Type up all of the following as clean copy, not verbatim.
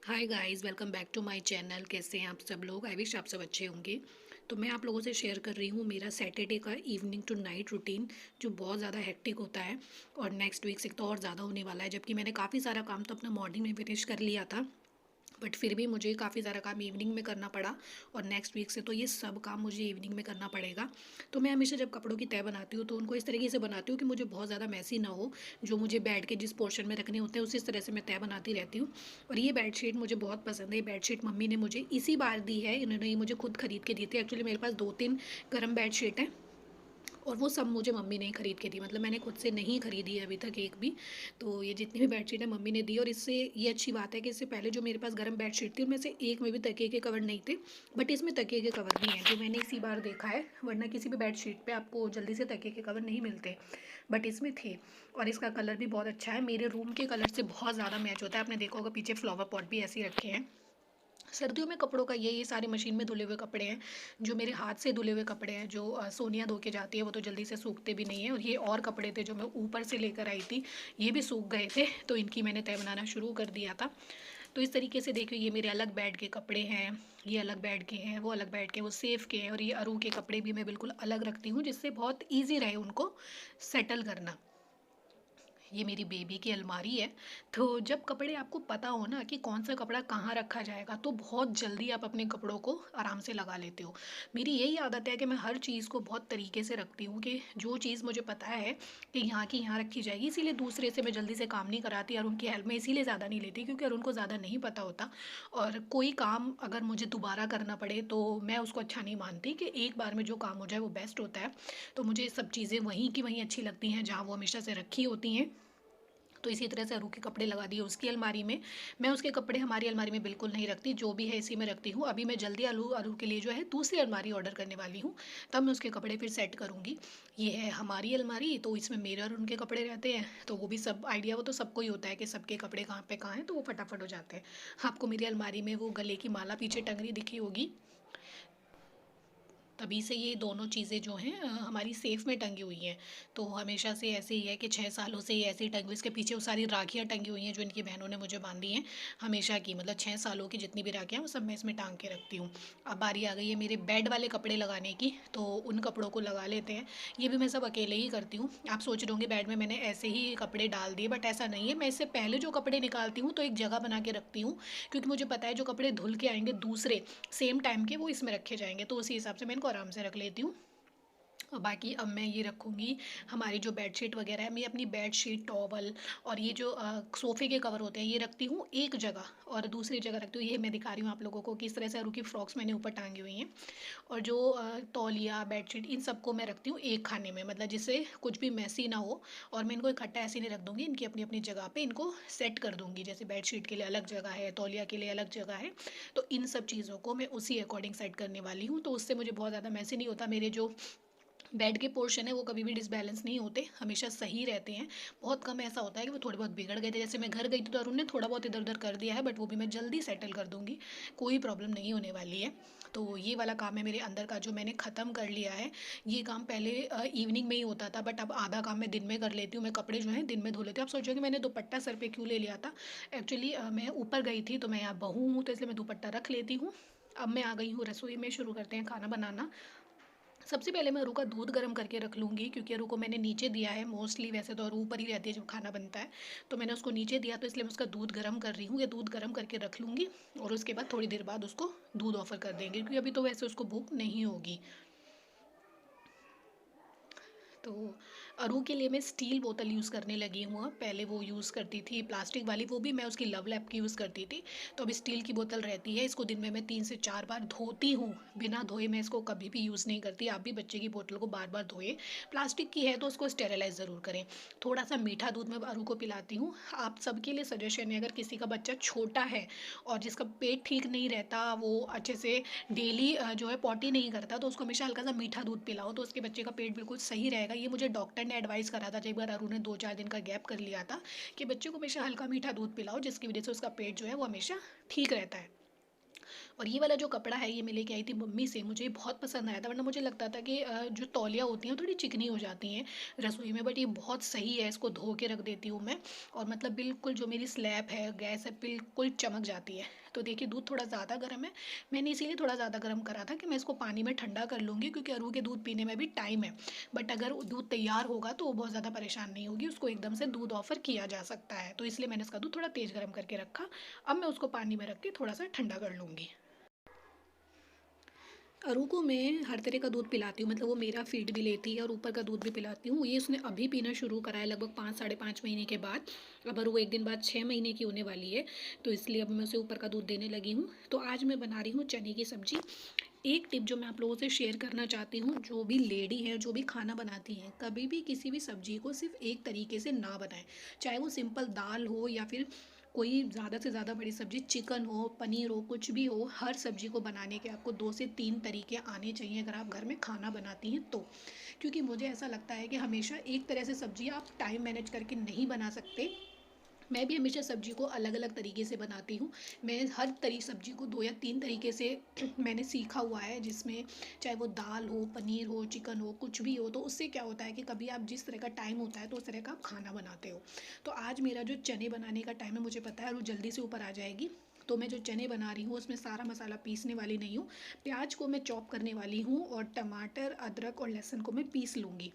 Hi guys, welcome back to my channel. कैसे हैं आप सब लोग? आई विश आप सब अच्छे होंगे। तो मैं आप लोगों से शेयर कर रही हूँ मेरा सैटरडे का इवनिंग टू नाइट रूटीन, जो बहुत ज़्यादा हेक्टिक होता है। और नेक्स्ट वीक से तो और ज़्यादा होने वाला है, जबकि मैंने काफ़ी सारा काम तो अपना मॉर्निंग में फिनिश कर लिया था। बट फिर भी मुझे काफ़ी सारा काम इवनिंग में करना पड़ा। और नेक्स्ट वीक से तो ये सब काम मुझे इवनिंग में करना पड़ेगा। तो मैं हमेशा जब कपड़ों की तय बनाती हूँ तो उनको इस तरीके से बनाती हूँ कि मुझे बहुत ज़्यादा मैसी ना हो। जो मुझे बेड के जिस पोर्शन में रखने होते हैं उसी तरह से मैं तय बनाती रहती हूँ। और ये बेडशीट मुझे बहुत पसंद है। ये बेडशीट मम्मी ने मुझे इसी बार दी है, इन्होंने ये मुझे खुद खरीद के दी थी। एक्चुअली मेरे पास दो तीन गर्म बेडशीट हैं और वो सब मुझे मम्मी ने ही खरीद के दी, मतलब मैंने खुद से नहीं खरीदी है अभी तक एक भी। तो ये जितनी भी बेडशीट है मम्मी ने दी। और इससे ये अच्छी बात है कि इससे पहले जो मेरे पास गर्म बेडशीट थी उनमें से एक में भी तकिए के कवर नहीं थे। बट इसमें तकिए के कवर भी हैं, जो मैंने इसी बार देखा है। वरना किसी भी बेडशीट पे आपको जल्दी से तकिए के कवर नहीं मिलते, बट इसमें थे। और इसका कलर भी बहुत अच्छा है, मेरे रूम के कलर से बहुत ज़्यादा मैच होता है। आपने देखा होगा पीछे फ्लावर पॉट भी ऐसे ही रखे हैं। सर्दियों में कपड़ों का ये सारे मशीन में धुले हुए कपड़े हैं। जो मेरे हाथ से धुले हुए कपड़े हैं, जो सोनिया धो के जाती है, वो तो जल्दी से सूखते भी नहीं हैं। और ये और कपड़े थे जो मैं ऊपर से लेकर आई थी, ये भी सूख गए थे, तो इनकी मैंने तय बनाना शुरू कर दिया था। तो इस तरीके से देखिए, ये मेरे अलग बेड के कपड़े हैं, ये अलग बेड के हैं, वो अलग बेड के, वो सेफ़ के हैं। और ये अरू के कपड़े भी मैं बिल्कुल अलग रखती हूँ, जिससे बहुत ईजी रहे उनको सेटल करना। ये मेरी बेबी की अलमारी है। तो जब कपड़े आपको पता हो ना कि कौन सा कपड़ा कहाँ रखा जाएगा, तो बहुत जल्दी आप अपने कपड़ों को आराम से लगा लेते हो। मेरी यही आदत है कि मैं हर चीज़ को बहुत तरीके से रखती हूँ कि जो चीज़ मुझे पता है कि यहाँ की यहाँ रखी जाएगी, इसीलिए दूसरे से मैं जल्दी से काम नहीं कराती और उनकी हेल्प मैं इसीलिए ज़्यादा नहीं लेती, क्योंकि उनको ज़्यादा नहीं पता होता। और कोई काम अगर मुझे दोबारा करना पड़े तो मैं उसको अच्छा नहीं मानती, कि एक बार में जो काम हो जाए वो बेस्ट होता है। तो मुझे सब चीज़ें वहीं की वहीं अच्छी लगती हैं, जहाँ वो हमेशा से रखी होती हैं। तो इसी तरह से अरू के कपड़े लगा दिए उसकी अलमारी में। मैं उसके कपड़े हमारी अलमारी में बिल्कुल नहीं रखती, जो भी है इसी में रखती हूँ। अभी मैं जल्दी आलू अरू के लिए जो है दूसरी अलमारी ऑर्डर करने वाली हूँ, तब मैं उसके कपड़े फिर सेट करूँगी। ये है हमारी अलमारी, तो इसमें मेरे और उनके कपड़े रहते हैं। तो वो भी सब आइडिया, वो तो सबको ही होता है कि सबके कपड़े कहाँ पे कहाँ हैं, तो वो फटाफट हो जाते हैं। आपको मेरी अलमारी में वो गले की माला पीछे टंगरी दिखी होगी, तभी से ये दोनों चीज़ें जो हैं हमारी सेफ़ में टंगी हुई हैं। तो हमेशा से ऐसे ही है कि 6 सालों से ये ऐसे ही टंगी हुई, इसके पीछे वो सारी राखियाँ टंगी हुई हैं जो इनकी बहनों ने मुझे बांधी हैं हमेशा की, मतलब 6 सालों की जितनी भी राखियाँ वो सब मैं इसमें टांग के रखती हूँ। अब बारी आ गई है मेरे बेड वाले कपड़े लगाने की, तो उन कपड़ों को लगा लेते हैं। ये भी मैं सब अकेले ही करती हूँ। आप सोच रहे होंगे बेड में मैंने ऐसे ही कपड़े डाल दिए, बट ऐसा नहीं है। मैं इससे पहले जो कपड़े निकालती हूँ तो एक जगह बना के रखती हूँ, क्योंकि मुझे पता है जो कपड़े धुल के आएंगे दूसरे सेम टाइम के, वो इसमें रखे जाएंगे, तो उसी हिसाब से मैं इनको आराम से रख लेती हूँ। और बाकी अब मैं ये रखूँगी, हमारी जो बेडशीट वगैरह है, मैं अपनी बेडशीट, टॉवल और ये जो सोफ़े के कवर होते हैं, ये रखती हूँ एक जगह। और दूसरी जगह रखती हूँ, ये मैं दिखा रही हूँ आप लोगों को किस तरह से अरू की फ्रॉक्स मैंने ऊपर टांगी हुई हैं। और जो तौलिया, बेडशीट, इन सबको मैं रखती हूँ एक खाने में, मतलब जिससे कुछ भी मैसी ना हो। और मैं इनको इकट्ठा ऐसे नहीं रख दूँगी, इनकी अपनी अपनी जगह पे इनको सेट कर दूँगी। जैसे बेडशीट के लिए अलग जगह है, तौलिया के लिए अलग जगह है, तो इन सब चीज़ों को मैं उसी अकॉर्डिंग सेट करने वाली हूँ। तो उससे मुझे बहुत ज़्यादा मैसी नहीं होता। मेरे जो बेड के पोर्शन है वो कभी भी डिसबैलेंस नहीं होते, हमेशा सही रहते हैं। बहुत कम ऐसा होता है कि वो थोड़े बहुत बिगड़ गए थे। जैसे मैं घर गई थी तो अरुण ने थोड़ा बहुत इधर उधर कर दिया है, बट वो भी मैं जल्दी सेटल कर दूँगी, कोई प्रॉब्लम नहीं होने वाली है। तो ये वाला काम है मेरे अंदर का, जो मैंने ख़त्म कर लिया है। ये काम पहले इवनिंग में ही होता था, बट अब आधा काम मैं दिन में कर लेती हूँ। मैं कपड़े जो हैं दिन में धो लेती हूँ। आप सोचो कि मैंने दुपट्टा सर पे क्यों ले लिया था। एक्चुअली मैं ऊपर गई थी, तो मैं यहाँ बहू हूँ, तो इसलिए मैं दुपट्टा रख लेती हूँ। अब मैं आ गई हूँ रसोई में, शुरू करते हैं खाना बनाना। सबसे पहले मैं अरू का दूध गर्म करके रख लूँगी, क्योंकि अरू को मैंने नीचे दिया है मोस्टली। वैसे तो अरू ऊपर ही रहती है जब खाना बनता है, तो मैंने उसको नीचे दिया, तो इसलिए मैं उसका दूध गर्म कर रही हूँ। ये दूध गर्म करके रख लूँगी और उसके बाद थोड़ी देर बाद उसको दूध ऑफ़र कर देंगे, क्योंकि अभी तो वैसे उसको भूख नहीं होगी। तो अरू के लिए मैं स्टील बोतल यूज़ करने लगी हूँ अब। पहले वो यूज़ करती थी प्लास्टिक वाली, वो भी मैं उसकी लव लैप की यूज़ करती थी। तो अब स्टील की बोतल रहती है। इसको दिन में मैं 3 से 4 बार धोती हूँ। बिना धोए मैं इसको कभी भी यूज़ नहीं करती। आप भी बच्चे की बोतल को बार बार धोएं। प्लास्टिक की है तो उसको स्टेरलाइज ज़रूर करें। थोड़ा सा मीठा दूध मैं अरू को पिलाती हूँ। आप सबके लिए सजेशन है, अगर किसी का बच्चा छोटा है और जिसका पेट ठीक नहीं रहता, वो अच्छे से डेली जो है पॉटी नहीं करता, तो उसको हमेशा हल्का सा मीठा दूध पिलाओ, तो उसके बच्चे का पेट बिल्कुल सही रहेगा। ये मुझे डॉक्टर ने एडवाइस करा था, जब एक बार अरुण ने 2-4 दिन का गैप कर लिया था, कि बच्चे को हमेशा हल्का मीठा दूध पिलाओ, जिसकी वजह से उसका पेट जो है वो हमेशा ठीक रहता है। और ये वाला जो कपड़ा है ये मैं लेके आई थी मम्मी से, मुझे बहुत पसंद आया था। वरना मुझे लगता था कि जो तौलिया होती हैं थोड़ी चिकनी हो जाती हैं रसोई में, बट ये बहुत सही है। इसको धो के रख देती हूँ मैं, और मतलब बिल्कुल जो मेरी स्लैब है, गैस है, बिल्कुल चमक जाती है। तो देखिए दूध थोड़ा ज़्यादा गर्म है, मैंने इसीलिए थोड़ा ज़्यादा गर्म करा था कि मैं इसको पानी में ठंडा कर लूँगी, क्योंकि अरू के दूध पीने में भी टाइम है। बट अगर दूध तैयार होगा तो वो बहुत ज़्यादा परेशान नहीं होगी, उसको एकदम से दूध ऑफ़र किया जा सकता है। तो इसलिए मैंने इसका दूध थोड़ा तेज़ गर्म करके रखा। अब मैं उसको पानी में रख के थोड़ा सा ठंडा कर लूँगी। अरू को मैं हर तरह का दूध पिलाती हूँ, मतलब वो मेरा फीड भी लेती है और ऊपर का दूध भी पिलाती हूँ। ये उसने अभी पीना शुरू करा है, लगभग 5 साढ़े 5 महीने के बाद। अब अरू एक दिन बाद 6 महीने की होने वाली है, तो इसलिए अब मैं उसे ऊपर का दूध देने लगी हूँ। तो आज मैं बना रही हूँ चने की सब्ज़ी। एक टिप जो मैं आप लोगों से शेयर करना चाहती हूँ, जो भी लेडी है, जो भी खाना बनाती हैं, कभी भी किसी भी सब्ज़ी को सिर्फ एक तरीके से ना बनाएं। चाहे वो सिंपल दाल हो या फिर कोई ज़्यादा से ज़्यादा बड़ी सब्ज़ी, चिकन हो, पनीर हो, कुछ भी हो, हर सब्ज़ी को बनाने के आपको 2 से 3 तरीके आने चाहिए अगर आप घर में खाना बनाती हैं तो। क्योंकि मुझे ऐसा लगता है कि हमेशा एक तरह से सब्ज़ी आप टाइम मैनेज करके नहीं बना सकते। मैं भी हमेशा सब्ज़ी को अलग अलग तरीके से बनाती हूँ। मैं हर सब्ज़ी को 2 या 3 तरीके से मैंने सीखा हुआ है, जिसमें चाहे वो दाल हो, पनीर हो, चिकन हो, कुछ भी हो। तो उससे क्या होता है कि कभी आप जिस तरह का टाइम होता है तो उस तरह का आप खाना बनाते हो। तो आज मेरा जो चने बनाने का टाइम है, मुझे पता है वो जल्दी से ऊपर आ जाएगी। तो मैं जो चने बना रही हूँ उसमें सारा मसाला पीसने वाली नहीं हूँ। प्याज को मैं चॉप करने वाली हूँ और टमाटर, अदरक और लहसुन को मैं पीस लूँगी।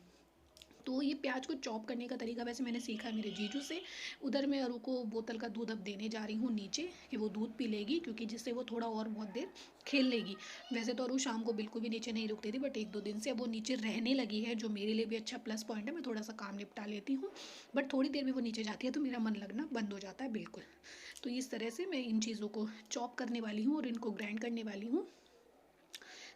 तो ये प्याज को चॉप करने का तरीका वैसे मैंने सीखा है मेरे जीजू से। उधर मैं अरू को बोतल का दूध अब देने जा रही हूँ नीचे, कि वो दूध पी लेगी, क्योंकि जिससे वो थोड़ा और बहुत देर खेल लेगी। वैसे तो अरू शाम को बिल्कुल भी नीचे नहीं रुकती थी, बट 1 2 दिन से अब वो नीचे रहने लगी है, जो मेरे लिए भी अच्छा प्लस पॉइंट है। मैं थोड़ा सा काम निपटा लेती हूँ, बट थोड़ी देर में वो नीचे जाती है तो मेरा मन लगना बंद हो जाता है बिल्कुल। तो इस तरह से मैं इन चीज़ों को चॉप करने वाली हूँ और इनको ग्राइंड करने वाली हूँ।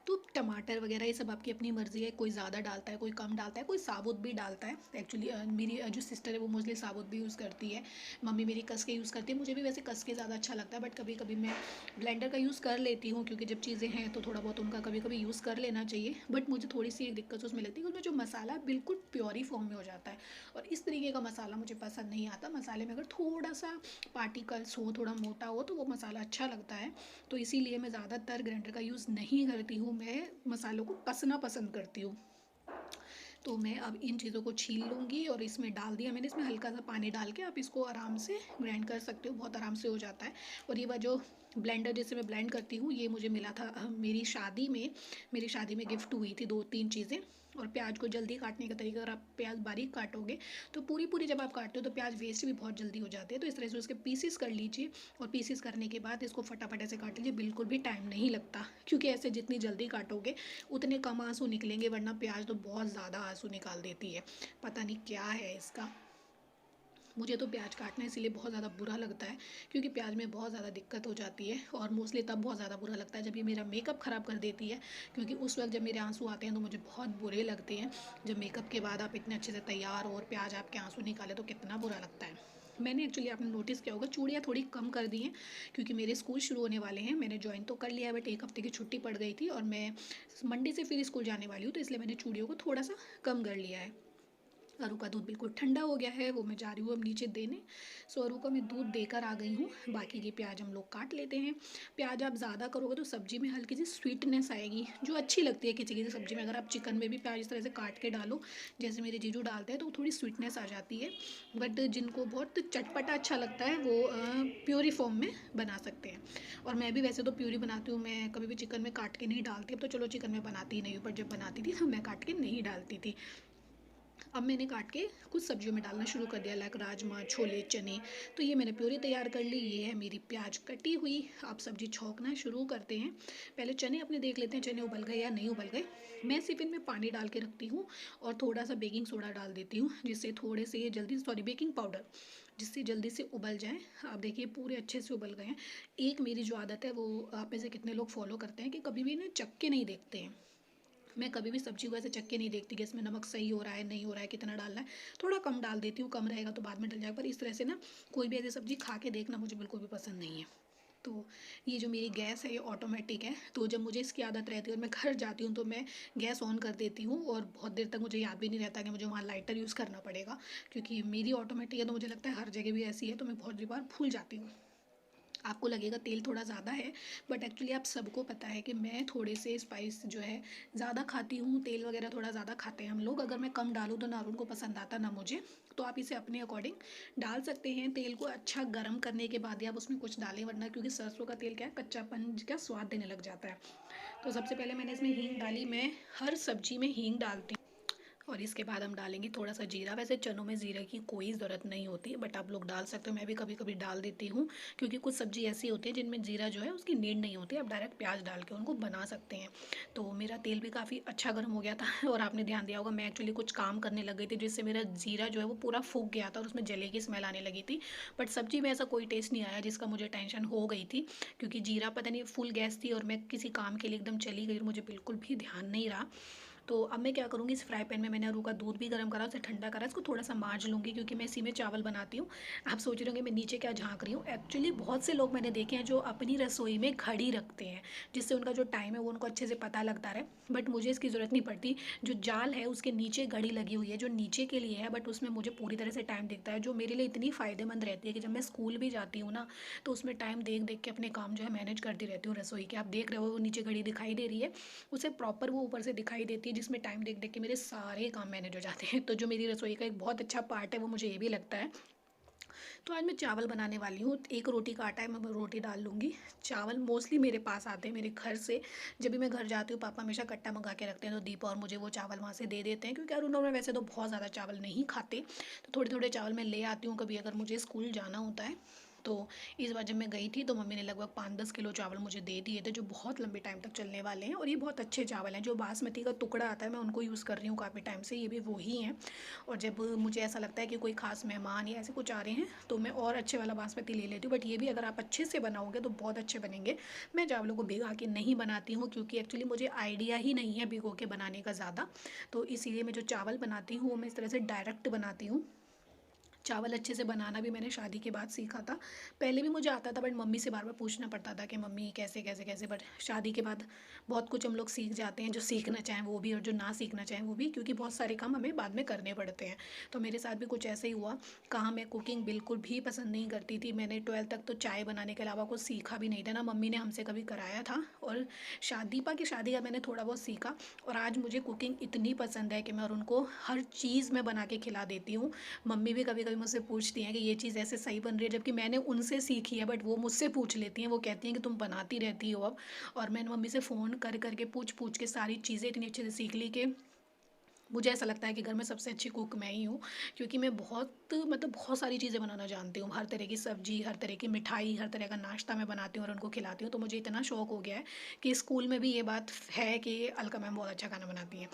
तो टमाटर वगैरह ये सब आपकी अपनी मर्ज़ी है, कोई ज़्यादा डालता है, कोई कम डालता है, कोई साबुत भी डालता है। एक्चुअली मेरी जो सिस्टर है वो मोस्टली साबुत भी यूज़ करती है, मम्मी मेरी कस के यूज़ करती है। मुझे भी वैसे कस के ज़्यादा अच्छा लगता है, बट कभी कभी मैं ब्लेंडर का यूज़ कर लेती हूँ, क्योंकि जब चीज़ें हैं तो थोड़ा बहुत उनका कभी कभी यूज़ कर लेना चाहिए। बट मुझे थोड़ी सी एक दिक्कत उसमें लगती है कि उसमें जो मसाला बिल्कुल प्योरी फॉर्म में हो जाता है, और इस तरीके का मसाला मुझे पसंद नहीं आता। मसाले में अगर थोड़ा सा पार्टिकल्स हो, थोड़ा मोटा हो, तो वो मसाला अच्छा लगता है। तो इसीलिए मैं ज़्यादातर ग्राइंडर का यूज़ नहीं करती हूँ, मैं मसालों को कसना पसंद करती हूँ। तो मैं अब इन चीज़ों को छील लूँगी और इसमें डाल दिया मैंने। इसमें हल्का सा पानी डाल के आप इसको आराम से ग्राइंड कर सकते हो, बहुत आराम से हो जाता है। और ये जो ब्लेंडर जिससे मैं ब्लेंड करती हूँ, ये मुझे मिला था मेरी शादी में गिफ्ट हुई थी 2 3 चीज़ें। और प्याज को जल्दी काटने का तरीका, अगर आप प्याज बारीक काटोगे तो पूरी पूरी जब आप काटते हो तो प्याज वेस्ट भी बहुत जल्दी हो जाते हैं। तो इस तरह से उसके पीसीस कर लीजिए, और पीसीस करने के बाद इसको फटाफट ऐसे काट लीजिए, बिल्कुल भी टाइम नहीं लगता। क्योंकि ऐसे जितनी जल्दी काटोगे उतने कम आंसू निकलेंगे, वरना प्याज तो बहुत ज़्यादा आंसू निकाल देती है। पता नहीं क्या है इसका। मुझे तो प्याज काटना इसीलिए बहुत ज़्यादा बुरा लगता है, क्योंकि प्याज में बहुत ज़्यादा दिक्कत हो जाती है। और मोस्टली तब बहुत ज़्यादा बुरा लगता है जब ये मेरा मेकअप ख़राब कर देती है, क्योंकि उस वक्त जब मेरे आंसू आते हैं तो मुझे बहुत बुरे लगते हैं। जब मेकअप के बाद आप इतने अच्छे से तैयार हो और प्याज आपके आंसू निकाले तो कितना बुरा लगता है। मैंने एक्चुअली आपने नोटिस किया होगा चूड़ियाँ थोड़ी कम कर दी हैं, क्योंकि मेरे स्कूल शुरू होने वाले हैं। मैंने ज्वाइन तो कर लिया है, बट 1 हफ्ते की छुट्टी पड़ गई थी और मैं मंडे से फिर स्कूल जाने वाली हूँ, तो इसलिए मैंने चूड़ियों को थोड़ा सा कम कर लिया है। अरू का दूध बिल्कुल ठंडा हो गया है, वो मैं जा रही हूँ अब नीचे देने। सो अरू का मैं दूध देकर आ गई हूँ। बाकी के प्याज हम लोग काट लेते हैं। प्याज आप ज़्यादा करोगे तो सब्ज़ी में हल्की सी स्वीटनेस आएगी, जो अच्छी लगती है किसी किसी सब्ज़ी में। अगर आप चिकन में भी प्याज इस तरह से काट के डालो, जैसे मेरे जीजू डालते हैं, तो थोड़ी स्वीटनेस आ जाती है। बट जिनको बहुत चटपटा अच्छा लगता है वो प्योरी फॉर्म में बना सकते हैं। और मैं भी वैसे तो प्योरी बनाती हूँ, मैं कभी भी चिकन में काट के नहीं डालती। अब तो चलो चिकन में बनाती ही नहीं हूँ, पर जब बनाती थी तो मैं काट के नहीं डालती थी। अब मैंने काट के कुछ सब्जियों में डालना शुरू कर दिया, लाइक राजमा, छोले, चने। तो ये मैंने प्योरी तैयार कर ली। ये है मेरी प्याज कटी हुई। आप सब्जी छौंकना शुरू करते हैं। पहले चने अपने देख लेते हैं चने उबल गए या नहीं उबल गए। मैं सिर्फ इनमें पानी डाल के रखती हूँ और थोड़ा सा बेकिंग सोडा डाल देती हूँ, जिससे थोड़े से ये जल्दी, सॉरी बेकिंग पाउडर, जिससे जल्दी से उबल जाए। आप देखिए पूरे अच्छे से उबल गए हैं। एक मेरी जो आदत है वो आप में से कितने लोग फॉलो करते हैं, कि कभी भी ना चख के नहीं देखते हैं। मैं कभी भी सब्जी को ऐसे चख के नहीं देखती कि इसमें नमक सही हो रहा है नहीं हो रहा है, कितना डालना है। थोड़ा कम डाल देती हूँ, कम रहेगा तो बाद में डल जाएगा। पर इस तरह से ना कोई भी ऐसी सब्जी खा के देखना मुझे बिल्कुल भी पसंद नहीं है। तो ये जो मेरी गैस है ये ऑटोमेटिक है, तो जब मुझे इसकी आदत रहती है और मैं घर जाती हूँ तो मैं गैस ऑन कर देती हूँ, और बहुत देर तक मुझे याद भी नहीं रहता कि मुझे वहाँ लाइटर यूज़ करना पड़ेगा, क्योंकि मेरी ऑटोमेटिक है। तो मुझे लगता है हर जगह भी ऐसी है, तो मैं बहुत बार भूल जाती हूँ। आपको लगेगा तेल थोड़ा ज़्यादा है, बट एक्चुअली आप सबको पता है कि मैं थोड़े से स्पाइस जो है ज़्यादा खाती हूँ, तेल वगैरह थोड़ा ज़्यादा खाते हैं हम लोग। अगर मैं कम डालूँ तो ना उनको पसंद आता ना मुझे। तो आप इसे अपने अकॉर्डिंग डाल सकते हैं। तेल को अच्छा गर्म करने के बाद ही आप उसमें कुछ डालें, वरना क्योंकि सरसों का तेल क्या है, कच्चापन का स्वाद देने लग जाता है। तो सबसे पहले मैंने इसमें हींग डाली। मैं हर सब्जी में हींग डालती हूँ। और इसके बाद हम डालेंगे थोड़ा सा जीरा। वैसे चनों में जीरे की कोई ज़रूरत नहीं होती, बट आप लोग डाल सकते हो। मैं भी कभी कभी डाल देती हूँ, क्योंकि कुछ सब्जी ऐसी होती है जिनमें जीरा जो है उसकी नीड नहीं होती, आप डायरेक्ट प्याज डाल के उनको बना सकते हैं। तो मेरा तेल भी काफ़ी अच्छा गर्म हो गया था और आपने ध्यान दिया होगा मैं एक्चुअली कुछ काम करने लग गई थी, जिससे मेरा जीरा जो है वो पूरा फूक गया था और उसमें जले की स्मेल आने लगी थी। बट सब्जी में ऐसा कोई टेस्ट नहीं आया जिसका मुझे टेंशन हो गई थी, क्योंकि जीरा पता नहीं फुल गैस थी और मैं किसी काम के लिए एकदम चली गई और मुझे बिल्कुल भी ध्यान नहीं रहा। तो अब मैं क्या करूँगी, इस फ्राई पैन में मैंने अरू का दूध भी गर्म करा, उसे ठंडा करा, इसको थोड़ा सा मांझ लूँगी, क्योंकि मैं इसी में चावल बनाती हूँ। आप सोच रहे होंगे मैं नीचे क्या झांक रही हूँ। एक्चुअली बहुत से लोग मैंने देखे हैं जो अपनी रसोई में घड़ी रखते हैं, जिससे उनका जो टाइम है वो उनको अच्छे से पता लगता रहे। बट मुझे इसकी ज़रूरत नहीं पड़ती। जो जाल है उसके नीचे घड़ी लगी हुई है, जो नीचे के लिए है, बट उसमें मुझे पूरी तरह से टाइम दिखता है, जो मेरे लिए इतनी फ़ायदेमंद रहती है कि जब मैं स्कूल भी जाती हूँ ना, तो उसमें टाइम देख देख के अपने काम जो है मैनेज करती रहती हूँ रसोई के। आप देख रहे हो वो नीचे घड़ी दिखाई दे रही है, उसे प्रॉपर वो ऊपर से दिखाई देती है, जिसमें टाइम देख देख के मेरे सारे काम मैनेज हो जाते हैं। तो जो मेरी रसोई का एक बहुत अच्छा पार्ट है वो मुझे ये भी लगता है। तो आज मैं चावल बनाने वाली हूँ। एक रोटी का आटा है, मैं रोटी डाल लूँगी। चावल मोस्टली मेरे पास आते हैं मेरे घर से। जब भी मैं घर जाती हूँ पापा हमेशा कट्टा मंगा के रखते हैं, तो दीपा और मुझे वो चावल वहाँ से दे देते हैं, क्योंकि अरुण और मैं वैसे तो बहुत ज़्यादा चावल नहीं खाते। तो थोड़े थोड़े चावल मैं ले आती हूँ कभी अगर मुझे स्कूल जाना होता है तो। इस बार जब मैं गई थी तो मम्मी ने लगभग 5-10 किलो चावल मुझे दे दिए थे, जो बहुत लंबे टाइम तक चलने वाले हैं। और ये बहुत अच्छे चावल हैं। जो बासमती का टुकड़ा आता है मैं उनको यूज़ कर रही हूँ काफ़ी टाइम से, ये भी वही हैं। और जब मुझे ऐसा लगता है कि कोई ख़ास मेहमान या ऐसे कुछ आ रहे हैं तो मैं और अच्छे वाला बासमती ले लेती हूँ। बट ये भी अगर आप अच्छे से बनाओगे तो बहुत अच्छे बनेंगे। मैं चावलों को भिगा के नहीं बनाती हूँ, क्योंकि एक्चुअली मुझे आइडिया ही नहीं है भिगो के बनाने का ज़्यादा। तो इसीलिए मैं जो चावल बनाती हूँ वो मैं इस तरह से डायरेक्ट बनाती हूँ। चावल अच्छे से बनाना भी मैंने शादी के बाद सीखा था। पहले भी मुझे आता था, बट मम्मी से बार बार पूछना पड़ता था कि मम्मी कैसे कैसे कैसे। बट शादी के बाद बहुत कुछ हम लोग सीख जाते हैं, जो सीखना चाहें वो भी और जो ना सीखना चाहें वो भी, क्योंकि बहुत सारे काम हमें बाद में करने पड़ते हैं। तो मेरे साथ भी कुछ ऐसे ही हुआ। कहाँ मैं कुकिंग बिल्कुल भी पसंद नहीं करती थी। मैंने 12th तक तो चाय बनाने के अलावा कुछ सीखा भी नहीं था, ना मम्मी ने हमसे कभी कराया था। और दीपा की शादी का मैंने थोड़ा बहुत सीखा। और आज मुझे कुकिंग इतनी पसंद है कि मैं और उनको हर चीज़ मैं बना के खिला देती हूँ। मम्मी भी कभी कभी मुझसे पूछती हैं कि ये चीज़ ऐसे सही बन रही है, जबकि मैंने उनसे सीखी है, बट वो मुझसे पूछ लेती हैं। वो कहती हैं कि तुम बनाती रहती हो अब। और मैंने मम्मी से फ़ोन कर करके पूछ पूछ के सारी चीज़ें इतनी अच्छे से सीख ली कि मुझे ऐसा लगता है कि घर में सबसे अच्छी कुक मैं ही हूँ। क्योंकि मैं बहुत सारी चीज़ें बनाना जानती हूँ। हर तरह की सब्ज़ी, हर तरह की मिठाई, हर तरह का नाश्ता मैं बनाती हूँ और उनको खिलाती हूँ। तो मुझे इतना शौक हो गया है कि स्कूल में भी ये बात है कि अलका मैम बहुत अच्छा खाना बनाती हैं।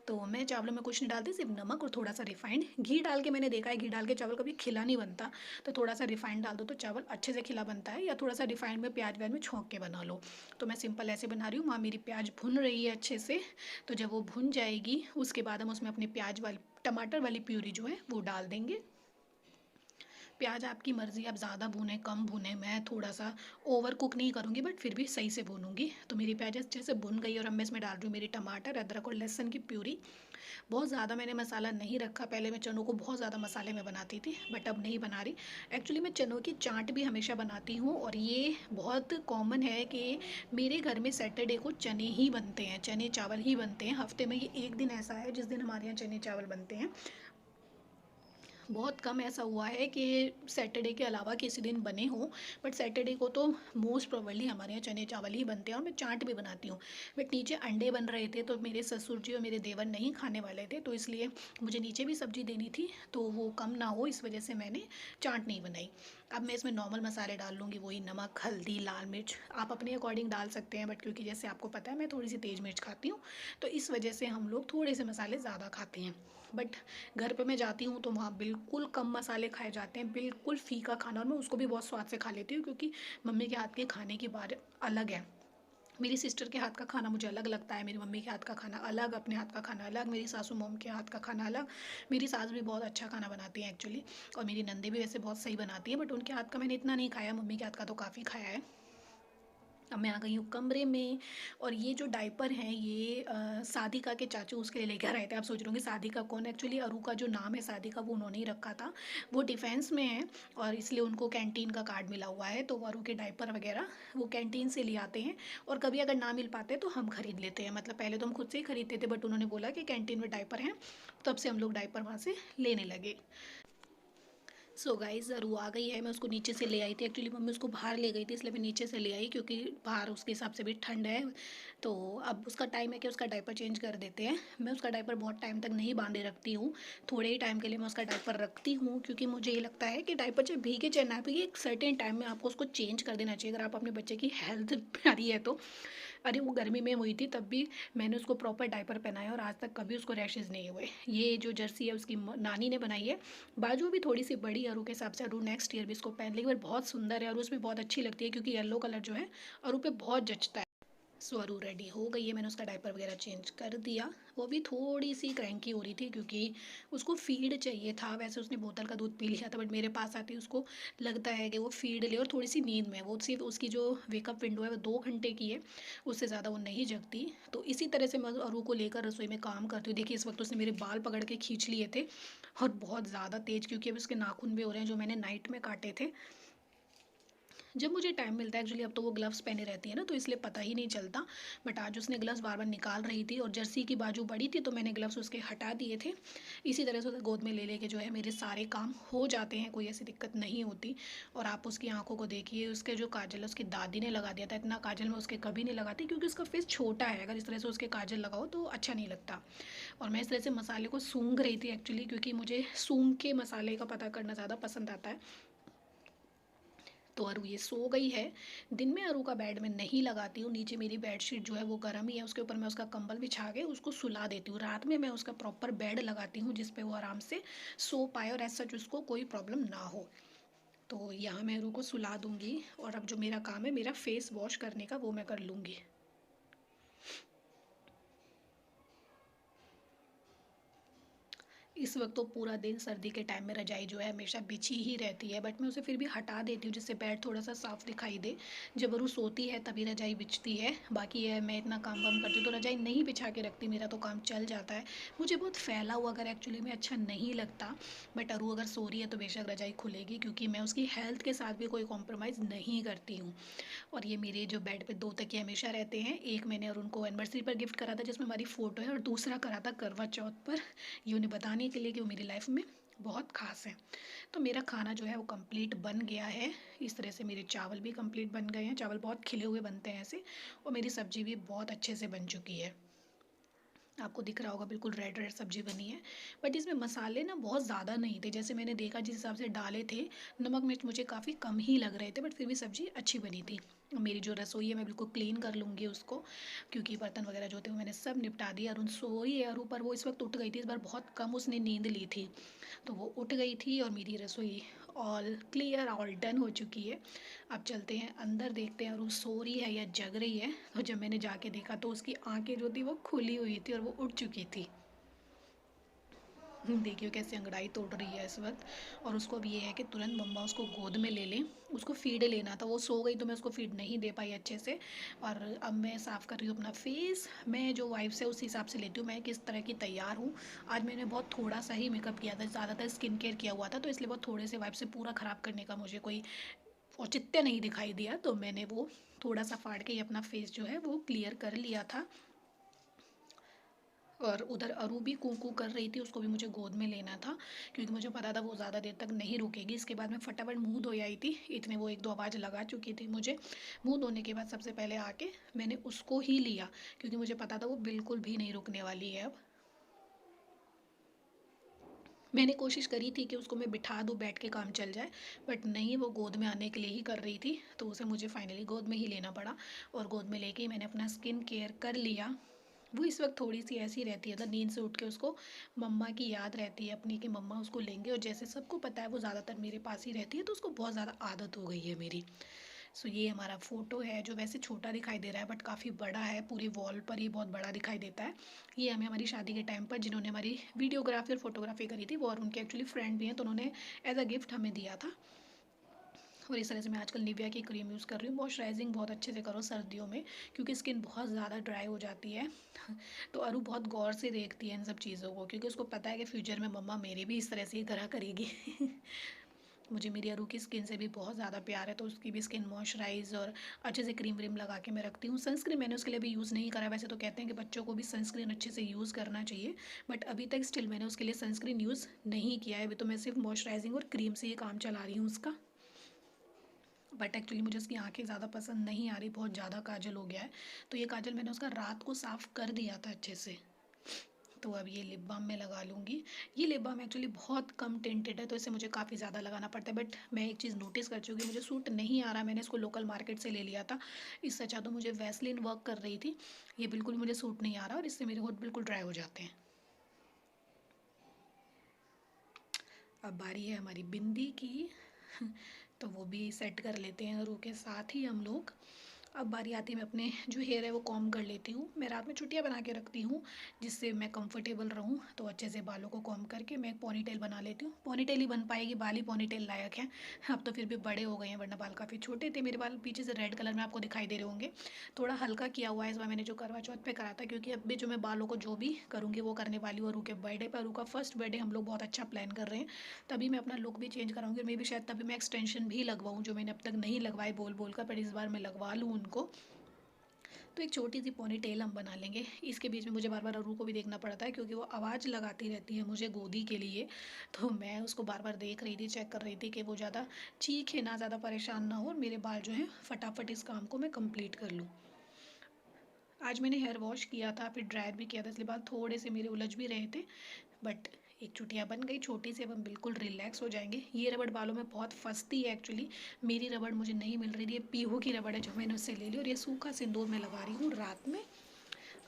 तो मैं चावलों में कुछ नहीं डालती, सिर्फ नमक और थोड़ा सा रिफाइंड घी डाल के। मैंने देखा है घी डाल के चावल कभी खिला नहीं बनता। तो थोड़ा सा रिफाइंड डाल दो तो चावल अच्छे से खिला बनता है, या थोड़ा सा रिफाइंड में प्याज व्याज में छोंक के बना लो। तो मैं सिंपल ऐसे बना रही हूँ। वहाँ मेरी प्याज भुन रही है अच्छे से। तो जब वो भुन जाएगी उसके बाद हम उसमें अपनी प्याज वाली टमाटर वाली प्यूरी जो है वो डाल देंगे। प्याज आपकी मर्ज़ी, आप ज़्यादा भूनें कम भूनें। मैं थोड़ा सा ओवर कुक नहीं करूँगी, बट फिर भी सही से भूनूंगी। तो मेरी प्याज अच्छे से भुन गई और अब मैं इसमें डाल रही हूँ मेरी टमाटर, अदरक और लहसुन की प्यूरी। बहुत ज़्यादा मैंने मसाला नहीं रखा। पहले मैं चनों को बहुत ज़्यादा मसाले में बनाती थी, बट अब नहीं बना रही। एक्चुअली मैं चनों की चाट भी हमेशा बनाती हूँ, और ये बहुत कॉमन है कि मेरे घर में सैटरडे को चने ही बनते हैं, चने चावल ही बनते हैं। हफ्ते में ये एक दिन ऐसा है जिस दिन हमारे यहाँ चने चावल बनते हैं। बहुत कम ऐसा हुआ है कि सैटरडे के अलावा किसी दिन बने हों, बट सैटरडे को तो मोस्ट प्रोबेबली हमारे यहाँ चने चावल ही बनते हैं। और मैं चाट भी बनाती हूँ। बट नीचे अंडे बन रहे थे तो मेरे ससुर जी और मेरे देवर नहीं खाने वाले थे, तो इसलिए मुझे नीचे भी सब्ज़ी देनी थी, तो वो कम ना हो इस वजह से मैंने चाट नहीं बनाई। अब मैं इसमें नॉर्मल मसाले डाल लूँगी, वही नमक, हल्दी, लाल मिर्च आप अपने अकॉर्डिंग डाल सकते हैं। बट क्योंकि जैसे आपको पता है मैं थोड़ी सी तेज़ मिर्च खाती हूँ, तो इस वजह से हम लोग थोड़े से मसाले ज़्यादा खाते हैं। बट घर पे मैं जाती हूँ तो वहाँ बिल्कुल कम मसाले खाए जाते हैं, बिल्कुल फीका खाना। और मैं उसको भी बहुत स्वाद से खा लेती हूँ, क्योंकि मम्मी के हाथ के खाने की बात अलग है। मेरी सिस्टर के हाथ का खाना मुझे अलग लगता है, मेरी मम्मी के हाथ का खाना अलग, अपने हाथ का खाना अलग, मेरी सासू मॉम के हाथ का खाना अलग। मेरी सास भी बहुत अच्छा खाना बनाती हैं एक्चुअली, और मेरी नंदे भी वैसे बहुत सही बनाती है, बट उनके हाथ का मैंने इतना नहीं खाया, मम्मी के हाथ का तो काफ़ी खाया है। अब मैं आ गई हूँ कमरे में। और ये जो डायपर हैं ये सादिका के चाचू उसके लिए लेकर आए थे। आप सोच रहे होंगे सादिका कौन? एक्चुअली अरू का जो नाम है सादिका वो उन्होंने ही रखा था। वो डिफेंस में है और इसलिए उनको कैंटीन का कार्ड मिला हुआ है, तो वो अरू के डायपर वगैरह वो कैंटीन से ले आते हैं। और कभी अगर ना मिल पाते तो हम खरीद लेते हैं। मतलब पहले तो हम खुद से ही खरीदते थे, बट उन्होंने बोला कि कैंटीन में डायपर हैं, तब से हम लोग डायपर वहाँ से लेने लगे। सो गाइस ज़रू आ गई है। मैं उसको नीचे से ले आई थी, एक्चुअली मम्मी उसको बाहर ले गई थी इसलिए मैं नीचे से ले आई, क्योंकि बाहर उसके हिसाब से भी ठंड है। तो अब उसका टाइम है कि उसका डायपर चेंज कर देते हैं। मैं उसका डायपर बहुत टाइम तक नहीं बांधे रखती हूँ, थोड़े ही टाइम के लिए मैं उसका डायपर रखती हूँ, क्योंकि मुझे ये लगता है कि डायपर चाहे भीगे चाहे ना भीगे एक सर्टेन टाइम में आपको उसको चेंज कर देना चाहिए, अगर आप अपने बच्चे की हेल्थ प्यारी है तो। अरे वो गर्मी में हुई थी तब भी मैंने उसको प्रॉपर डायपर पहनाया और आज तक कभी उसको रैशेज़ नहीं हुए। ये जो जर्सी है उसकी नानी ने बनाई है। बाजू भी थोड़ी सी बड़ी अरू के हिसाब से, अरू नेक्स्ट ईयर भी इसको पहन लेगी, पर बहुत सुंदर है और उसमें बहुत अच्छी लगती है, क्योंकि येलो कलर जो है अरू पे बहुत जचता है। स्वरू रेडी हो गई है, मैंने उसका डायपर वगैरह चेंज कर दिया। वो भी थोड़ी सी क्रैंकी हो रही थी क्योंकि उसको फीड चाहिए था। वैसे उसने बोतल का दूध पी लिया था, बट मेरे पास आती उसको लगता है कि वो फीड ले और थोड़ी सी नींद में है। वो सिर्फ उसकी जो वेकअप विंडो है वो 2 घंटे की है, उससे ज़्यादा वो नहीं जगती। तो इसी तरह से मैं अरू को लेकर रसोई में काम करती हूँ। देखिए इस वक्त उसने मेरे बाल पकड़ के खींच लिए थे, और बहुत ज़्यादा तेज़, क्योंकि अब उसके नाखून भी हो रहे हैं जो मैंने नाइट में काटे थे। जब मुझे टाइम मिलता है एक्चुअली, अब तो वो ग्लव्स पहने रहती है ना, तो इसलिए पता ही नहीं चलता। बट आज उसने ग्लव्स बार बार निकाल रही थी और जर्सी की बाजू बड़ी थी, तो मैंने ग्लव्स उसके हटा दिए थे। इसी तरह से उसे गोद में ले लेके जो है मेरे सारे काम हो जाते हैं, कोई ऐसी दिक्कत नहीं होती। और आप उसकी आंखों को देखिए, उसके जो काजल है उसकी दादी ने लगा दिया था। इतना काजल मैं उसके कभी नहीं लगाती, क्योंकि उसका फेस छोटा है, अगर इस तरह से उसके काजल लगाओ तो अच्छा नहीं लगता। और मैं इस तरह से मसाले को सूंघ रही थी एक्चुअली, क्योंकि मुझे सूंघ के मसाले का पता करना ज़्यादा पसंद आता है। तो अरू ये सो गई है। दिन में अरू का बेड में नहीं लगाती हूँ, नीचे मेरी बेडशीट जो है वो गर्म ही है, उसके ऊपर मैं उसका कंबल बिछा के उसको सुला देती हूँ। रात में मैं उसका प्रॉपर बेड लगाती हूँ जिस पे वो आराम से सो पाए और ऐसा उसको कोई प्रॉब्लम ना हो। तो यहाँ मैं अरू को सुला दूँगी, और अब जो मेरा काम है मेरा फेस वॉश करने का वो मैं कर लूँगी। इस वक्त तो पूरा दिन सर्दी के टाइम में रजाई जो है हमेशा बिछी ही रहती है, बट मैं उसे फिर भी हटा देती हूँ जिससे बेड थोड़ा सा साफ़ दिखाई दे। जब वो सोती है तभी रजाई बिछती है, बाकी है मैं इतना काम वाम करती हूँ तो रजाई नहीं बिछा के रखती, मेरा तो काम चल जाता है। मुझे बहुत फैला हुआ अगर एक्चुअली में अच्छा नहीं लगता, बट अरू अगर सो रही है तो बेशक रजाई खुलेगी, क्योंकि मैं उसकी हेल्थ के साथ भी कोई कॉम्प्रोमाइज़ नहीं करती हूँ। और ये मेरे जो बेड पे 2 तकिए हमेशा रहते हैं। एक मैंने और उनको एनिवर्सरी पर गिफ्ट करा था जिसमें हमारी फ़ोटो है, और दूसरा करा था करवा चौथ पर, ये उन्हें बताने के लिए कि वो मेरी लाइफ में बहुत ख़ास है। तो मेरा खाना जो है वो कंप्लीट बन गया है। इस तरह से मेरे चावल भी कंप्लीट बन गए हैं, चावल बहुत खिले हुए बनते हैं ऐसे। और मेरी सब्ज़ी भी बहुत अच्छे से बन चुकी है, आपको दिख रहा होगा बिल्कुल रेड रेड सब्जी बनी है। बट इसमें मसाले ना बहुत ज़्यादा नहीं थे, जैसे मैंने देखा जिस हिसाब से डाले थे, नमक मिर्च मुझे काफ़ी कम ही लग रहे थे, बट फिर भी सब्ज़ी अच्छी बनी थी। मेरी जो रसोई है मैं बिल्कुल क्लीन कर लूँगी उसको, क्योंकि बर्तन वगैरह जो थे वो मैंने सब निपटा दिया। और उन सोई है और ऊपर वो इस वक्त उठ गई थी, इस बार बहुत कम उसने नींद ली थी, तो वो उठ गई थी और मेरी रसोई ऑल क्लियर ऑल डन हो चुकी है। अब चलते हैं अंदर, देखते हैं और वो सो रही है या जग रही है। तो जब मैंने जाके देखा तो उसकी आंखें जो थी वो खुली हुई थी और वो उठ चुकी थी। देखिए कैसे अंगड़ाई तोड़ रही है इस वक्त। और उसको अब ये है कि तुरंत मम्मा उसको गोद में ले लें, उसको फीड लेना था, वो सो गई तो मैं उसको फीड नहीं दे पाई अच्छे से। और अब मैं साफ़ कर रही हूँ अपना फेस। मैं जो वाइफ से उस हिसाब से लेती हूँ मैं किस तरह की तैयार हूँ। आज मैंने बहुत थोड़ा सा ही मेकअप किया था, ज़्यादातर स्किन केयर किया हुआ था, तो इसलिए बहुत थोड़े से वाइफ से पूरा ख़राब करने का मुझे कोई औचित्य नहीं दिखाई दिया, तो मैंने वो थोड़ा सा फाड़ के ही अपना फेस जो है वो क्लियर कर लिया था। और उधर अरू भी कू कू कर रही थी, उसको भी मुझे गोद में लेना था, क्योंकि मुझे पता था वो ज़्यादा देर तक नहीं रुकेगी। इसके बाद मैं फटाफट मुंह धो आई थी, इतने वो एक दो आवाज़ लगा चुकी थी मुझे। मुंह धोने के बाद सबसे पहले आके मैंने उसको ही लिया, क्योंकि मुझे पता था वो बिल्कुल भी नहीं रुकने वाली है अब। मैंने कोशिश करी थी कि उसको मैं बिठा दूँ, बैठ के काम चल जाए, बट नहीं, वो गोद में आने के लिए ही कर रही थी, तो उसे मुझे फाइनली गोद में ही लेना पड़ा। और गोद में लेके ही मैंने अपना स्किन केयर कर लिया। वो इस वक्त थोड़ी सी ऐसी रहती है, मतलब नींद से उठ के उसको मम्मा की याद रहती है अपनी, कि मम्मा उसको लेंगे, और जैसे सबको पता है वो ज़्यादातर मेरे पास ही रहती है, तो उसको बहुत ज़्यादा आदत हो गई है मेरी। सो ये हमारा फ़ोटो है जो वैसे छोटा दिखाई दे रहा है बट काफ़ी बड़ा है, पूरी वॉल पर ही बहुत बड़ा दिखाई देता है। ये हमें हमारी शादी के टाइम पर जिन्होंने हमारी वीडियोग्राफी और फोटोग्राफी करी थी वो, और उनके एक्चुअली फ्रेंड भी हैं, तो उन्होंने एज अ गिफ्ट हमें दिया था। और इस तरह से मैं आजकल निविया की क्रीम यूज़ कर रही हूँ। मॉइस्चराइजिंग बहुत अच्छे से करो सर्दियों में, क्योंकि स्किन बहुत ज़्यादा ड्राई हो जाती है। तो अरू बहुत गौर से देखती है इन सब चीज़ों को, क्योंकि उसको पता है कि फ्यूचर में मम्मा मेरी भी इस तरह से ही करा करेगी। मुझे मेरी अरू की स्किन से भी बहुत ज़्यादा प्यार है, तो उसकी भी स्किन मॉइस्चराइज और अच्छे से क्रीम व्रीम लगा के मैं रखती हूँ। सनस्क्रीन मैंने उसके लिए भी यूज़ नहीं करा। वैसे तो कहते हैं कि बच्चों को भी सनस्क्रीन अच्छे से यूज़ करना चाहिए, बट अभी तक स्टिल मैंने उसके लिए सनस्क्रीन यूज़ नहीं किया है। अभी तो मैं सिर्फ मॉइस्चराइजिंग और क्रीम से ही काम चला रही हूँ उसका। बट एक्चुअली मुझे उसकी आंखें ज़्यादा पसंद नहीं आ रही, बहुत ज़्यादा काजल हो गया है। तो ये काजल मैंने उसका रात को साफ़ कर दिया था अच्छे से। तो अब ये लिप बाम मैं लगा लूँगी। ये लिप बाम एक्चुअली बहुत कम टिंटेड है, तो इसे मुझे काफ़ी ज़्यादा लगाना पड़ता है। बट मैं एक चीज़ नोटिस कर चुकी, मुझे सूट नहीं आ रहा। मैंने इसको लोकल मार्केट से ले लिया था। इससे अच्छा तो मुझे वैसलीन वर्क कर रही थी। ये बिल्कुल मुझे सूट नहीं आ रहा और इससे मेरे होठ बिल्कुल ड्राई हो जाते हैं। अब बारी है हमारी बिंदी की। तो वो भी सेट कर लेते हैं रू के साथ ही हम लोग। अब बारी आती है, मैं अपने जो हेयर है वो कॉम कर लेती हूँ। मैं रात में छुट्टियाँ बना के रखती हूँ, जिससे मैं कंफर्टेबल रहूँ। तो अच्छे से बालों को कॉम करके मैं एक पोनीटेल बना लेती हूँ। पोनीटेल ही बन पाएगी, बाल ही पोनीटेल लायक है। अब तो फिर भी बड़े हो गए हैं, वरना बाल काफ़ी छोटे थे मेरे। बाल पीछे से रेड कलर में आपको दिखाई दे रहे होंगे। थोड़ा हल्का किया हुआ है इस बार मैंने, जो करवा चौथ पे करा था, क्योंकि अब भी जो मैं बालों को जो भी करूँगी वो करने वाली हूँ। रू के बर्थडे पर, रू का फर्स्ट बर्थडे हम लोग बहुत अच्छा प्लान कर रहे हैं। तभी मैं अपना लुक भी चेंज कराऊंगी, और मे भी शायद तभी मैं एक्सटेंशन भी लगवाऊँ, जो मैंने अब तक नहीं लगवाए बोल बोल कर, पर इस बार मैं लगवा लूँ उनको। तो एक छोटी सी पोनी टेल हम बना लेंगे। इसके बीच में मुझे बार बार अरू को भी देखना पड़ता है, क्योंकि वो आवाज़ लगाती रहती है मुझे गोदी के लिए। तो मैं उसको बार बार देख रही थी, चेक कर रही थी कि वो ज़्यादा चीखे ना, ज़्यादा परेशान ना हो, और मेरे बाल जो हैं फटाफट इस काम को मैं कंप्लीट कर लूँ। आज मैंने हेयर वॉश किया था, फिर ड्रायर भी किया था, इसलिए बाल थोड़े से मेरे उलझ भी रहे थे। बट एक चुटिया बन गई छोटी सी। अब हम बिल्कुल रिलैक्स हो जाएंगे। ये रबड़ बालों में बहुत फंसती है एक्चुअली। मेरी रबड़ मुझे नहीं मिल रही थी, ये पीहू की रबड़ है जो मैंने उससे ले ली, और ये सूखा सिंदूर मैं लगा रही हूँ रात में।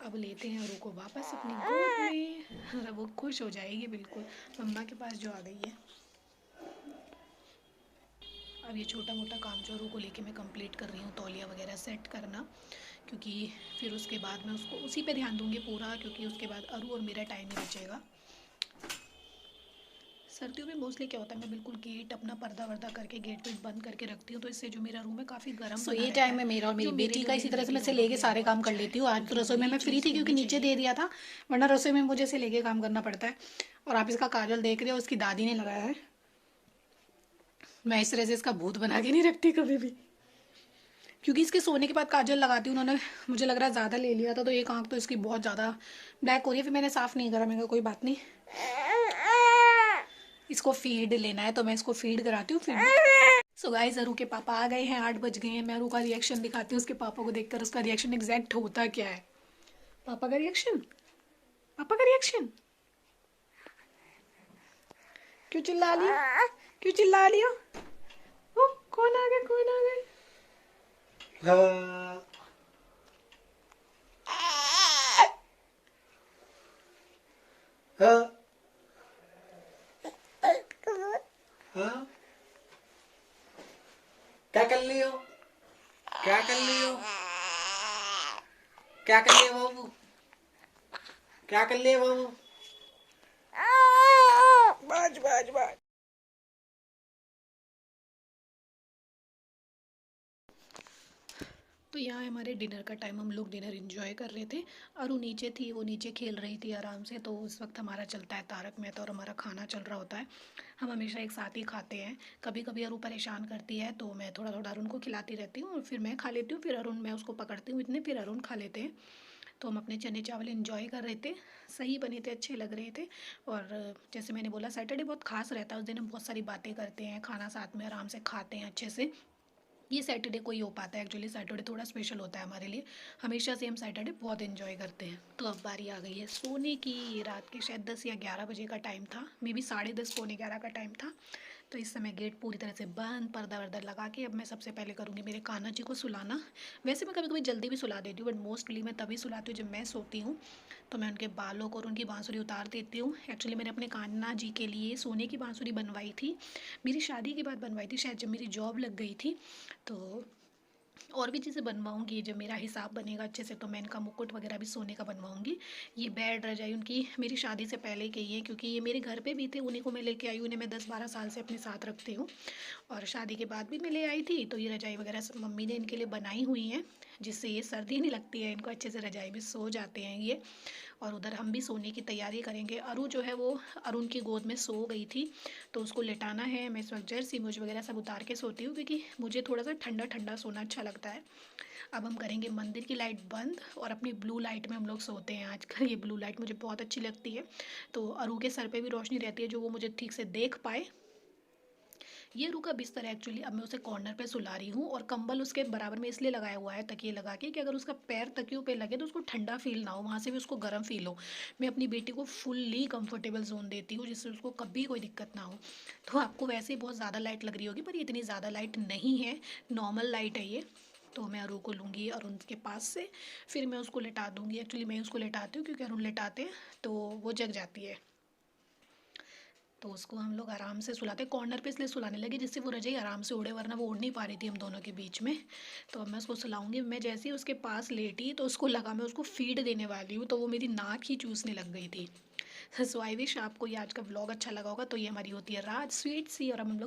अब लेते हैं अरू को वापस अपनी गोद में, और अब वो खुश हो जाएगी बिल्कुल मम्मा के पास जो आ गई है। अब ये छोटा मोटा काम जो अरू को लेके मैं कंप्लीट कर रही हूँ, तौलिया वगैरह सेट करना, क्योंकि फिर उसके बाद मैं उसको उसी पे ध्यान दूँगी पूरा, क्योंकि उसके बाद अरू और मेरा टाइम ही बचेगा। सर्दियों में मोस्टली क्या होता है, मैं बिल्कुल गेट अपना पर्दा वर्दा करके गेट वेट बंद करके रखती हूँ, तो इससे जो मेरा रूम है काफ़ी गर्म सो बना ये रहता टाइम है, में मेरा और मेरी जो मेरे बेटी लिए का और इसी मेरी तरह से बेटी मैं इसे दोनों के लेके लिए सारे बहुत काम कर अच्छा है। लेती हूँ। आज तो क्योंकि रसोई में ये मैं फ्री चीज़ थी, क्योंकि होनी नीचे चाहिए। दे दिया था, वरना रसोई में मुझे इसे लेके काम करना पड़ता है। और आप इसका काजल देख रहे हो, उसकी दादी ने लगाया है। मैं इस तरह से इसका भूत बना के नहीं रखती कभी भी, क्योंकि इसके सोने के बाद काजल लगाती हूँ। उन्होंने, मुझे लग रहा है ज़्यादा ले लिया था, तो एक आँख तो इसकी बहुत ज़्यादा ब्लैक हो रही है। फिर मैंने साफ़ नहीं करा, मैंने कहा कोई बात नहीं, इसको फीड लेना है तो मैं इसको फीड कराती हूँ फिर। सो गाइस, अरू के पापा आ गए हैं, 8 बज गए हैं। मैं अरू का रिएक्शन दिखाती हूँ उसके पापा को देखकर, उसका रिएक्शन एग्जैक्ट होता क्या है। पापा का रिएक्शन, पापा का रिएक्शन। क्यों चिल्ला लियो, क्यों चिल्ला लियो? ओ, कौन आ गया, कौन आ गया? हाँ हाँ हाँ, क्या कर रही हो, क्या कर रही हो, क्या कर रही हो बाबू, क्या कर रही हो बाबू, बाज बाज बाज। तो यहाँ है हमारे डिनर का टाइम, हम लोग डिनर एंजॉय कर रहे थे। अरू नीचे थी, वो नीचे खेल रही थी आराम से। तो उस वक्त हमारा चलता है तारक मेहता, और हमारा खाना चल रहा होता है। हम हमेशा एक साथ ही खाते हैं। कभी कभी अरू परेशान करती है, तो मैं थोड़ा थोड़ा अरुण को खिलाती रहती हूँ, और फिर मैं खा लेती हूँ, फिर अरुण, मैं उसको पकड़ती हूँ इतने, फिर अरुण खा लेते हैं। तो हम अपने चने चावल एंजॉय कर रहे थे, सही बने थे, अच्छे लग रहे थे। और जैसे मैंने बोला, सैटरडे बहुत खास रहता है, उस दिन हम बहुत सारी बातें करते हैं, खाना साथ में आराम से खाते हैं अच्छे से। ये सैटरडे को ही हो पाता है एक्चुअली, सैटरडे थोड़ा स्पेशल होता है हमारे लिए। हमेशा से हम सैटरडे बहुत एंजॉय करते हैं। तो अब बारी आ गई है सोने की। रात के शायद 10 या 11 बजे का टाइम था, मे बी 10:30 पौने 11 का टाइम था। तो इस समय गेट पूरी तरह से बंद, पर्दा वर्दा लगा के अब मैं सबसे पहले करूँगी मेरे कान्हा जी को सुलाना। वैसे मैं कभी कभी जल्दी भी सुला देती हूँ, बट मोस्टली मैं तभी सुलाती हूँ जब मैं सोती हूँ। तो मैं उनके बालों को और उनकी बांसुरी उतार देती हूँ। एक्चुअली मैंने अपने कान्हा जी के लिए सोने की बांसुरी बनवाई थी, मेरी शादी के बाद बनवाई थी शायद, जब मेरी जॉब लग गई थी। तो और भी चीज़ें बनवाऊँगी, जब मेरा हिसाब बनेगा अच्छे से तो मैं इनका मुकुट वगैरह भी सोने का बनवाऊँगी। ये बेड रजाई उनकी मेरी शादी से पहले की है, क्योंकि ये मेरे घर पे भी थे, उन्हीं को मैं लेके आई हूँ। उन्हें मैं 10-12 साल से अपने साथ रखती हूँ और शादी के बाद भी मैं ले आई थी। तो ये रजाई वगैरह सब मम्मी ने इनके लिए बनाई हुई हैं, जिससे ये सर्दी नहीं लगती है इनको, अच्छे से रजाई में सो जाते हैं ये। और उधर हम भी सोने की तैयारी करेंगे। अरु जो है वो अरुण की गोद में सो गई थी, तो उसको लेटाना है। मैं इस वक्त जर्सी मुझ वगैरह सब उतार के सोती हूँ, क्योंकि मुझे थोड़ा सा ठंडा ठंडा सोना अच्छा लगता है। अब हम करेंगे मंदिर की लाइट बंद और अपनी ब्लू लाइट में हम लोग सोते हैं आजकल। ये ब्लू लाइट मुझे बहुत अच्छी लगती है, तो अरु के सर पे भी रोशनी रहती है, जो वो मुझे ठीक से देख पाए। ये अरु का बिस्तर है एक्चुअली। अब मैं उसे कॉर्नर पे सुला रही हूँ, और कंबल उसके बराबर में इसलिए लगाया हुआ है तकिए लगा के, कि अगर उसका पैर तकियों पे लगे तो उसको ठंडा फील ना हो, वहाँ से भी उसको गर्म फील हो। मैं अपनी बेटी को फुल्ली कंफर्टेबल जोन देती हूँ, जिससे उसको कभी कोई दिक्कत ना हो। तो आपको वैसे ही बहुत ज़्यादा लाइट लग रही होगी, पर ये इतनी ज़्यादा लाइट नहीं है, नॉर्मल लाइट है ये। तो मैं अरु को लूँगी अरुण के पास से, फिर मैं उसको लेटा दूँगी। एक्चुअली मैं उसको लेटाती हूँ, क्योंकि अरुण लेटाते हैं तो वो जग जाती है। तो उसको हम लोग आराम से सुलाते, कॉर्नर पे इसलिए सुलाने लगे जिससे वो रजाई आराम से उड़े, वरना वो उड़ नहीं पा रही थी हम दोनों के बीच में। तो अब मैं उसको सुलाऊंगी। मैं जैसे ही उसके पास लेटी तो उसको लगा मैं उसको फीड देने वाली हूँ, तो वो मेरी नाक ही चूसने लग गई थी। सो आई विश आपको ये आज का व्लॉग अच्छा लगा होगा। तो ये हमारी होती है रात स्वीट सी, और अब हम लोग